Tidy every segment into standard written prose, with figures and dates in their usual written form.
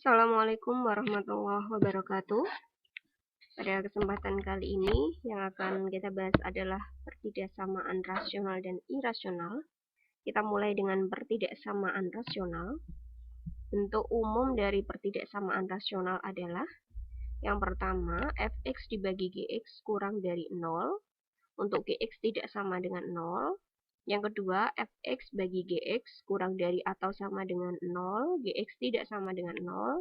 Assalamualaikum warahmatullahi wabarakatuh. Pada kesempatan kali ini yang akan kita bahas adalah pertidaksamaan rasional dan irasional. Kita mulai dengan pertidaksamaan rasional. Bentuk umum dari pertidaksamaan rasional adalah yang pertama, fx dibagi gx kurang dari 0 untuk gx tidak sama dengan 0. Yang kedua, fx bagi gx kurang dari atau sama dengan 0, gx tidak sama dengan 0.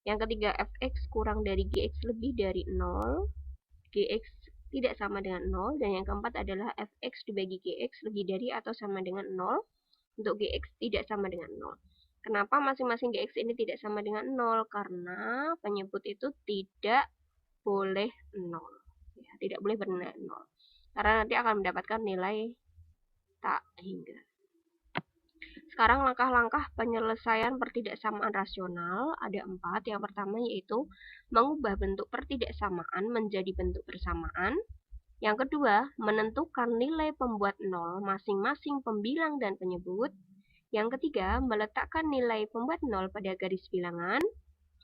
Yang ketiga, fx kurang dari gx lebih dari 0, gx tidak sama dengan 0. Dan yang keempat adalah fx dibagi gx lebih dari atau sama dengan 0 untuk gx tidak sama dengan 0. Kenapa masing-masing gx ini tidak sama dengan 0? Karena penyebut itu tidak boleh 0. Ya, tidak boleh bernilai 0. Karena nanti akan mendapatkan nilai tak hingga. Sekarang langkah-langkah penyelesaian pertidaksamaan rasional ada 4. Yang pertama yaitu mengubah bentuk pertidaksamaan menjadi bentuk bersamaan. Yang kedua, menentukan nilai pembuat 0 masing-masing pembilang dan penyebut. Yang ketiga, meletakkan nilai pembuat 0 pada garis bilangan.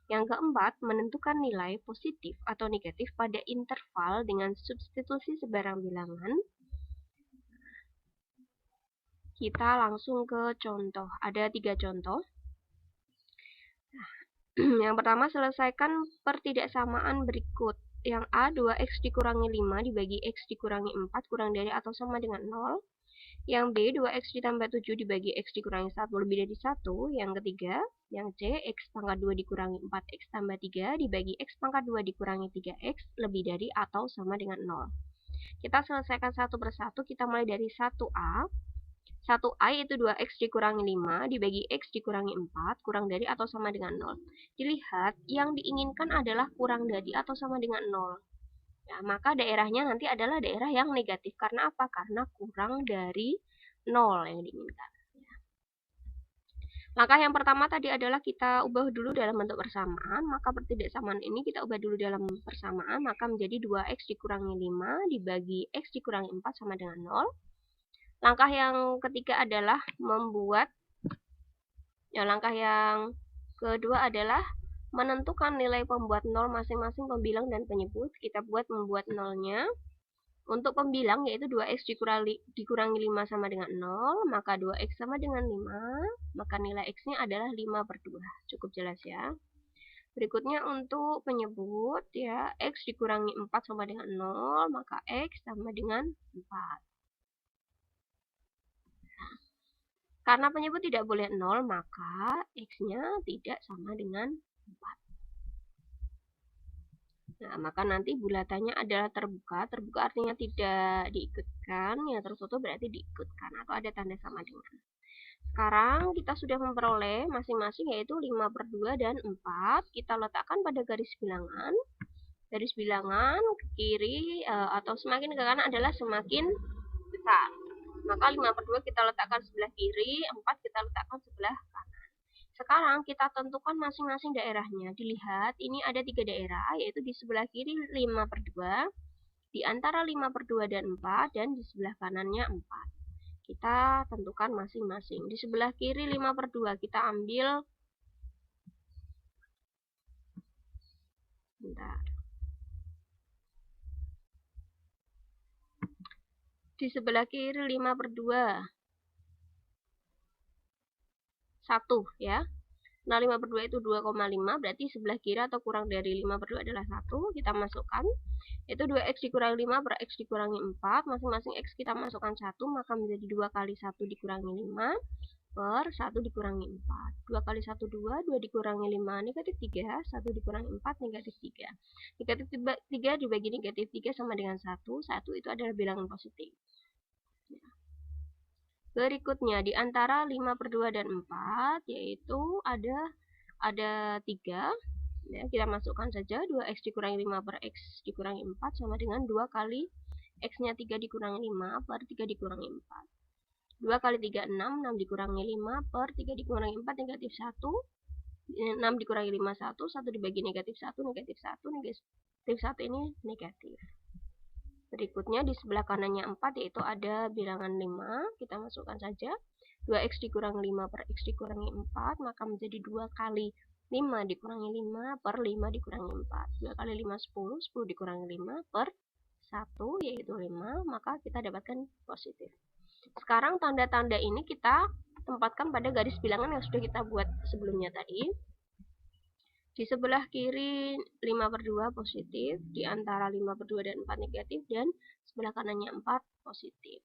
Yang keempat, menentukan nilai positif atau negatif pada interval dengan substitusi sebarang bilangan. Kita langsung ke contoh. Ada 3 contoh. Yang pertama, selesaikan pertidaksamaan berikut. Yang A, 2x dikurangi 5 dibagi x dikurangi 4 kurang dari atau sama dengan 0. Yang B, 2x ditambah 7 dibagi x dikurangi 1 lebih dari 1. Yang ketiga, yang C, x pangkat 2 dikurangi 4x tambah 3 dibagi x pangkat 2 dikurangi 3x lebih dari atau sama dengan 0. Kita selesaikan satu persatu. Kita mulai dari 1A. 1A yaitu 2x dikurangi 5 dibagi x dikurangi 4 kurang dari atau sama dengan 0. Dilihat yang diinginkan adalah kurang dari atau sama dengan 0. Ya, maka daerahnya nanti adalah daerah yang negatif. Karena apa? Karena kurang dari 0 yang diinginkan. Ya. Langkah yang pertama tadi adalah kita ubah dulu dalam bentuk persamaan. Maka pertidaksamaan ini kita ubah dulu dalam persamaan. Maka menjadi 2x dikurangi 5 dibagi x dikurangi 4 sama dengan 0. Langkah yang ketiga adalah langkah yang kedua adalah menentukan nilai pembuat 0 masing-masing pembilang dan penyebut. Kita membuat 0-nya. Untuk pembilang yaitu 2x dikurangi 5 sama dengan 0, maka 2x sama dengan 5, maka nilai x-nya adalah 5/2. Cukup jelas ya. Berikutnya untuk penyebut ya, x dikurangi 4 sama dengan 0, maka x sama dengan 4. Karena penyebut tidak boleh 0, maka x-nya tidak sama dengan 4. Nah, maka nanti bulatannya adalah terbuka. Terbuka artinya tidak diikutkan, yang tertutup berarti diikutkan atau ada tanda sama dengan. Sekarang kita sudah memperoleh masing-masing yaitu 5/2 dan 4. Kita letakkan pada garis bilangan. Garis bilangan ke kiri atau semakin ke kanan adalah semakin besar. Maka 5/2 kita letakkan sebelah kiri, 4 kita letakkan sebelah kanan. Sekarang kita tentukan masing-masing daerahnya. Dilihat, ini ada 3 daerah, yaitu di sebelah kiri 5/2, di antara 5/2 dan 4, dan di sebelah kanannya 4. Kita tentukan masing-masing. Di sebelah kiri 5/2 kita ambil, di sebelah kiri 5/2 1 ya. Nah, 5/2 itu 2,5, berarti sebelah kiri atau kurang dari 5/2 adalah 1. Kita masukkan, itu 2x dikurangi 5 per x dikurangi 4. Masing-masing x kita masukkan 1, maka menjadi 2 kali 1 dikurangi 5 per 1 dikurangi 4. 2 kali 1, 2, 2 dikurangi 5, negatif 3, 1 dikurangi 4, negatif 3. Negatif 3 dibagi negatif 3 sama dengan 1. 1 itu adalah bilangan positif. Berikutnya, di antara 5/2 dan 4, yaitu ada 3. Ya, kita masukkan saja 2x dikurangi 5 per x dikurangi 4 sama dengan 2 kali x-nya 3 dikurangi 5 per 3 dikurangi 4. 2 kali 3, 6, 6 dikurangi 5 per 3 dikurangi 4, negatif 1. 6 dikurangi 5, 1, 1 dibagi negatif 1, negatif 1, negatif 1 ini negatif. Berikutnya di sebelah kanannya 4, yaitu ada bilangan 5. Kita masukkan saja 2x dikurangi 5 per x dikurangi 4, maka menjadi 2 kali 5 dikurangi 5 per 5 dikurangi 4. 2 kali 5 10, 10 dikurangi 5 per 1 yaitu 5, maka kita dapatkan positif. Sekarang tanda-tanda ini kita tempatkan pada garis bilangan yang sudah kita buat sebelumnya tadi. Di sebelah kiri 5 per 2 positif, di antara 5 per 2 dan 4 negatif, dan sebelah kanannya 4 positif.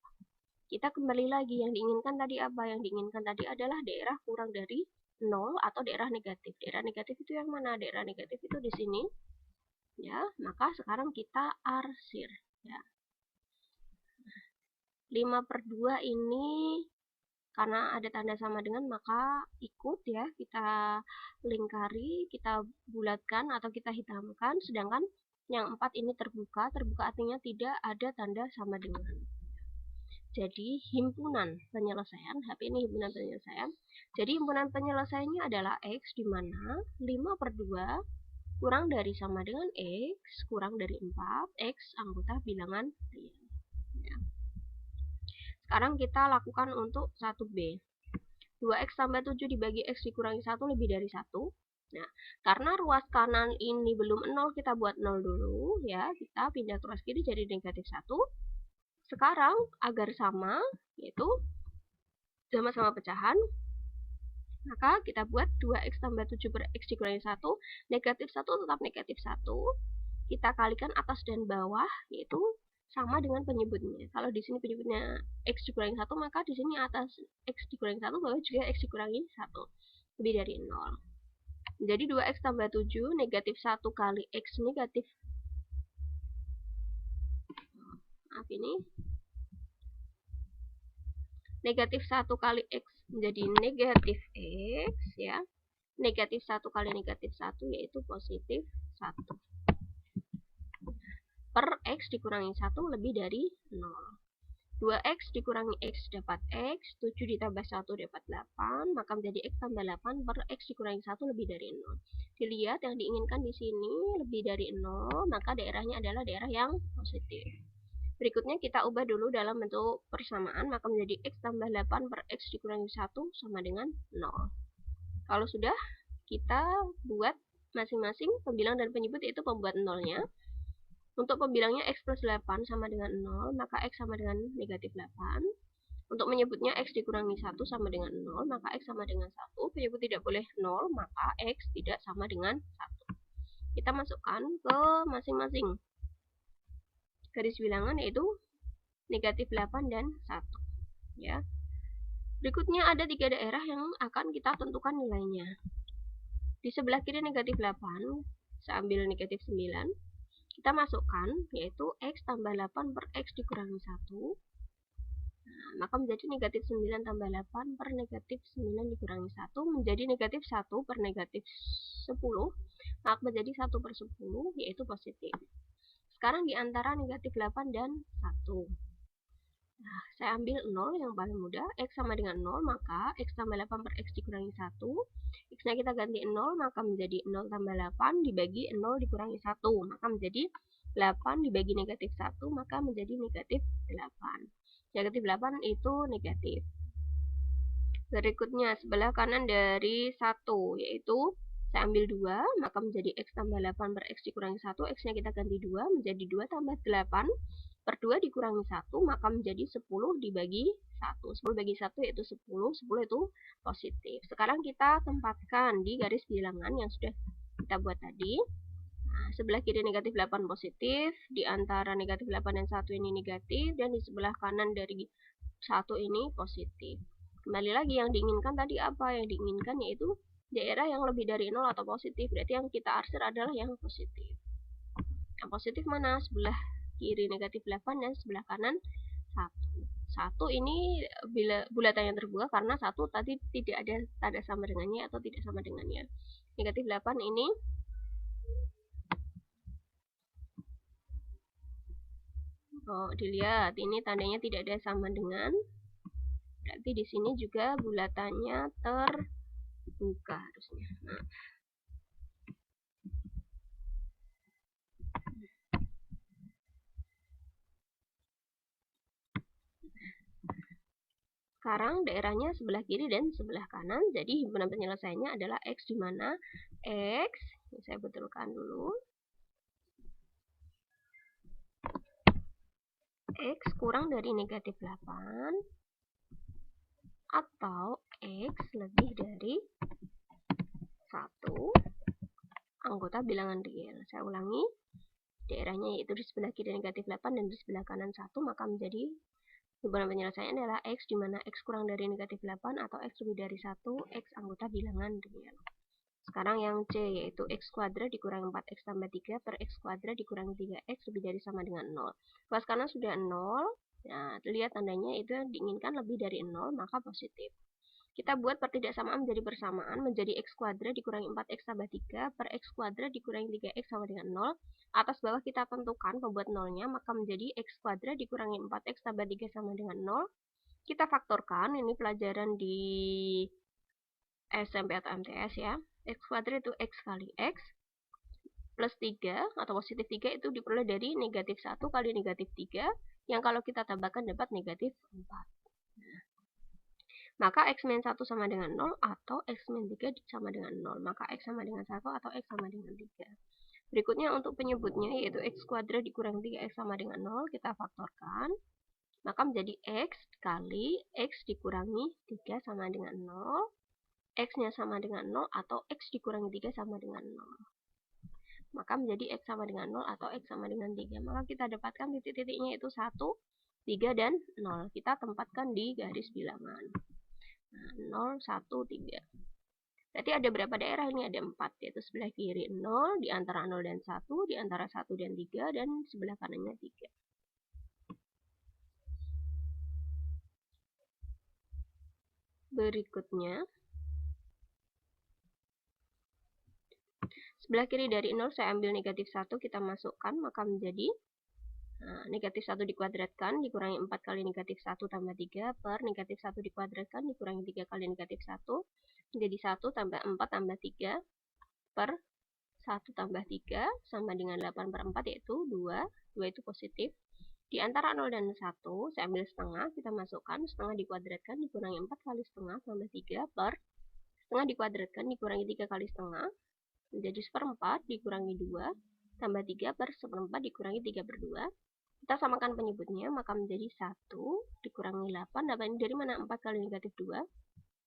Kita kembali lagi, yang diinginkan tadi apa? Yang diinginkan tadi adalah daerah kurang dari 0 atau daerah negatif. Daerah negatif itu yang mana? Daerah negatif itu di sini. Ya, maka sekarang kita arsir. Ya. 5 per 2 ini karena ada tanda sama dengan, maka ikut ya, kita lingkari, kita bulatkan atau kita hitamkan, sedangkan yang 4 ini terbuka artinya tidak ada tanda sama dengan. Jadi himpunan penyelesaian, HP ini himpunan penyelesaian. Jadi himpunan penyelesaiannya adalah X, di mana 5 per 2 kurang dari sama dengan X, kurang dari 4, X anggota bilangan real. Ya. Sekarang kita lakukan untuk 1B. 2X tambah 7 dibagi X dikurangi 1 lebih dari 1. Nah, karena ruas kanan ini belum 0, kita buat 0 dulu. Ya, kita pindah ke ruas kiri jadi negatif 1. Sekarang, agar sama, yaitu sama-sama pecahan, maka kita buat 2X tambah 7 per X dikurangi 1. Negatif 1 tetap negatif 1. Kita kalikan atas dan bawah, yaitu sama dengan penyebutnya. Kalau di sini penyebutnya X dikurangi 1, maka di sini atas X dikurangi 1, bawah juga X dikurangi 1. Lebih dari 0. Jadi 2X tambah 7, negatif 1 kali X negatif. Maaf ini. Negatif 1 kali X menjadi negatif X, ya. Negatif 1 kali negatif 1, yaitu positif 1. Per X dikurangi 1 lebih dari 0. 2X dikurangi X dapat X, 7 ditambah 1 dapat 8, maka menjadi X tambah 8 per X dikurangi 1 lebih dari 0. Dilihat yang diinginkan di sini lebih dari 0, maka daerahnya adalah daerah yang positif. Berikutnya kita ubah dulu dalam bentuk persamaan, maka menjadi X tambah 8 per X dikurangi 1 sama dengan 0. Kalau sudah, kita buat masing-masing pembilang dan penyebut, yaitu pembuat nolnya. Untuk pembilangnya X plus 8 sama dengan 0, maka X sama dengan negatif 8. Untuk menyebutnya X dikurangi 1 sama dengan 0, maka X sama dengan 1. Penyebut tidak boleh 0, maka X tidak sama dengan 1. Kita masukkan ke masing-masing garis bilangan, yaitu negatif 8 dan 1. Ya. Berikutnya ada 3 daerah yang akan kita tentukan nilainya. Di sebelah kiri negatif 8, saya ambil negatif 9. Kita masukkan, yaitu X tambah 8 per X dikurangi 1. Nah, maka menjadi negatif 9 tambah 8 per negatif 9 dikurangi 1. Menjadi negatif 1 per negatif 10. Maka menjadi 1 per 10, yaitu positif. Sekarang di antara negatif 8 dan 1. Nah, saya ambil 0 yang paling mudah. X sama dengan 0, maka X tambah 8 per X dikurangi 1. X-nya kita ganti 0, maka menjadi 0 tambah 8 dibagi 0 dikurangi 1. Maka menjadi 8 dibagi negatif 1, maka menjadi negatif 8. Negatif 8 itu negatif. Berikutnya, sebelah kanan dari 1, yaitu saya ambil 2, maka menjadi X tambah 8 per X dikurangi 1. X-nya kita ganti 2, menjadi 2 tambah 8 per 2 dikurangi 1, maka menjadi 10 dibagi 1. 10 bagi 1 yaitu 10. 10 itu positif. Sekarang kita tempatkan di garis bilangan yang sudah kita buat tadi. Nah, sebelah kiri negatif 8 positif, di antara negatif 8 dan 1 ini negatif, dan di sebelah kanan dari 1 ini positif. Kembali lagi, yang diinginkan tadi apa? Yang diinginkan yaitu daerah yang lebih dari 0 atau positif. Berarti yang kita arsir adalah yang positif. Yang positif mana? Sebelah kiri negatif 8 dan sebelah kanan 1. 1 ini bila bulatan yang terbuka karena 1 tadi tidak ada tanda sama dengannya atau tidak sama dengannya. Negatif 8 ini dilihat ini tandanya tidak ada sama dengan, berarti di sini juga bulatannya terbuka harusnya. Nah, sekarang daerahnya sebelah kiri dan sebelah kanan. Jadi himpunan penyelesaiannya adalah X, di mana X, saya betulkan dulu, X kurang dari negatif 8 atau X lebih dari 1 anggota bilangan real. Saya ulangi, daerahnya yaitu di sebelah kiri negatif 8 dan di sebelah kanan 1, maka menjadi himpunan penyelesaian adalah X, di mana X kurang dari negatif 8 atau X lebih dari 1, X anggota bilangan real. Sekarang yang C, yaitu X kuadrat dikurangi 4X tambah 3 per X kuadrat dikurangi 3X lebih dari sama dengan 0. Ruas kanan sudah 0, nah, lihat tandanya itu diinginkan lebih dari 0, maka positif. Kita buat pertidaksamaan menjadi bersamaan, menjadi X kuadrat dikurangi 4X tambah 3 per X kuadrat dikurangi 3X sama dengan 0. Atas bawah kita tentukan pembuat nolnya, maka menjadi X kuadrat dikurangi 4X tambah 3 sama dengan 0. Kita faktorkan, ini pelajaran di SMP atau MTS ya. X kuadrat itu X kali X plus 3 atau positif 3 itu diperoleh dari negatif 1 kali negatif 3, yang kalau kita tambahkan dapat negatif 4. Maka X min 1 sama dengan 0 atau X min 3 sama dengan 0. Maka X sama dengan 1 atau X sama dengan 3. Berikutnya untuk penyebutnya yaitu X kuadrat dikurangi 3X sama dengan 0. Kita faktorkan. Maka menjadi X kali X dikurangi 3 sama dengan 0. X-nya sama dengan 0 atau X dikurangi 3 sama dengan 0. Maka menjadi X sama dengan 0 atau X sama dengan 3. Maka kita dapatkan titik-titiknya itu 1, 3, dan 0. Kita tempatkan di garis bilangan. Nah, 0, 1, 3. Berarti ada berapa daerah ini? Ada 4, yaitu sebelah kiri 0, di antara 0 dan 1, di antara 1 dan 3, dan sebelah kanannya 3. Berikutnya, sebelah kiri dari 0 saya ambil negatif 1, kita masukkan, maka menjadi negatif 1 dikuadratkan dikurangi 4 kali negatif 1 tambah 3 per negatif 1 dikuadratkan dikurangi 3 kali negatif 1 menjadi 1 tambah 4 tambah 3 per 1 tambah 3 sama dengan 8 per 4 yaitu 2. 2 itu positif. Di antara 0 dan 1 saya ambil setengah, kita masukkan, setengah dikuadratkan dikurangi 4 kali setengah tambah 3 per setengah dikuadratkan dikurangi 3 kali setengah menjadi seperempat dikurangi 2 tambah 3 per seperempat dikurangi 3 per 2. Kita samakan penyebutnya, maka menjadi 1 dikurangi 8. 8 ini dari mana? 4 kali negatif 2.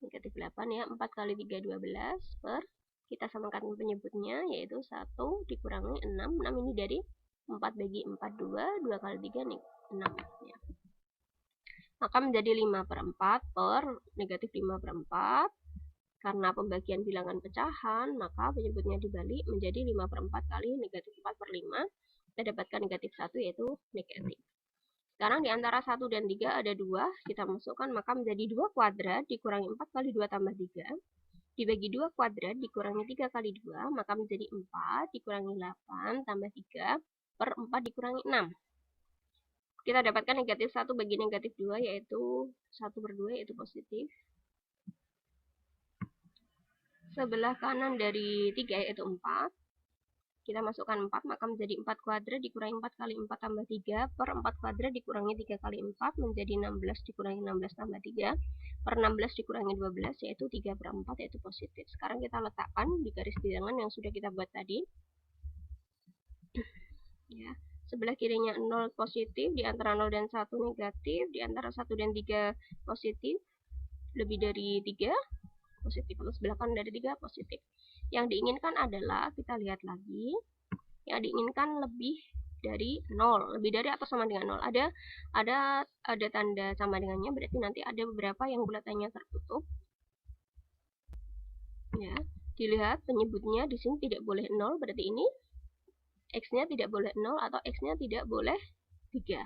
Negatif 8 ya. 4 kali 3, 12. Per, kita samakan penyebutnya, yaitu 1 dikurangi 6. 6 ini dari 4 bagi 4, 2. 2 kali 3, 6. Ya. Maka menjadi 5 per 4 per negatif 5 per 4. Karena pembagian bilangan pecahan, maka penyebutnya dibalik menjadi 5 per 4 kali negatif 4 per 5. Kita dapatkan negatif 1 yaitu negatif. Sekarang di antara 1 dan 3 ada 2, kita masukkan, maka menjadi 2 kuadrat dikurangi 4 kali 2 tambah 3. Dibagi 2 kuadrat dikurangi 3 kali 2, maka menjadi 4 dikurangi 8 tambah 3 per 4 dikurangi 6. Kita dapatkan negatif 1 bagi negatif 2 yaitu 1 per 2 yaitu positif. Sebelah kanan dari 3 yaitu 4. Kita masukkan 4, maka menjadi 4 kuadrat dikurangi 4 kali 4 tambah 3 per 4 kuadrat dikurangi 3 kali 4 menjadi 16 dikurangi 16 tambah 3 per 16 dikurangi 12 yaitu 3 per 4 yaitu positif. Sekarang kita letakkan di garis bilangan yang sudah kita buat tadi. Ya, sebelah kirinya 0 positif, di antara 0 dan 1 negatif, di antara 1 dan 3 positif, lebih dari 3 positif, atau sebelah kanan dari 3 positif. Yang diinginkan adalah, kita lihat lagi, yang diinginkan lebih dari 0, lebih dari atau sama dengan 0. Ada tanda sama dengannya, berarti nanti ada beberapa yang bulatannya tertutup. Ya, dilihat penyebutnya di sini tidak boleh 0, berarti ini X-nya tidak boleh 0 atau X-nya tidak boleh 3.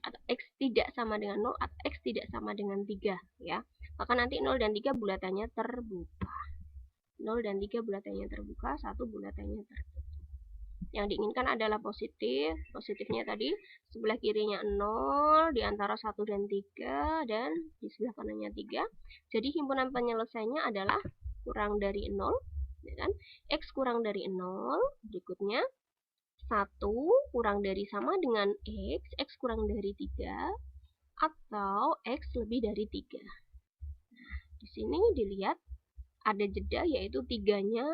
Atau X tidak sama dengan 0 atau X tidak sama dengan 3, ya. Maka nanti 0 dan 3 bulatannya terbuka. 0 dan 3 bulatannya terbuka, 1 bulatannya tertutup. Yang diinginkan adalah positif. Positifnya tadi sebelah kirinya 0, di antara 1 dan 3, dan di sebelah kanannya 3. Jadi himpunan penyelesaiannya adalah kurang dari 0, ya kan? X kurang dari 0. Berikutnya 1 kurang dari sama dengan X, X kurang dari 3, atau X lebih dari 3. Nah, di sini dilihat ada jeda, yaitu 3-nya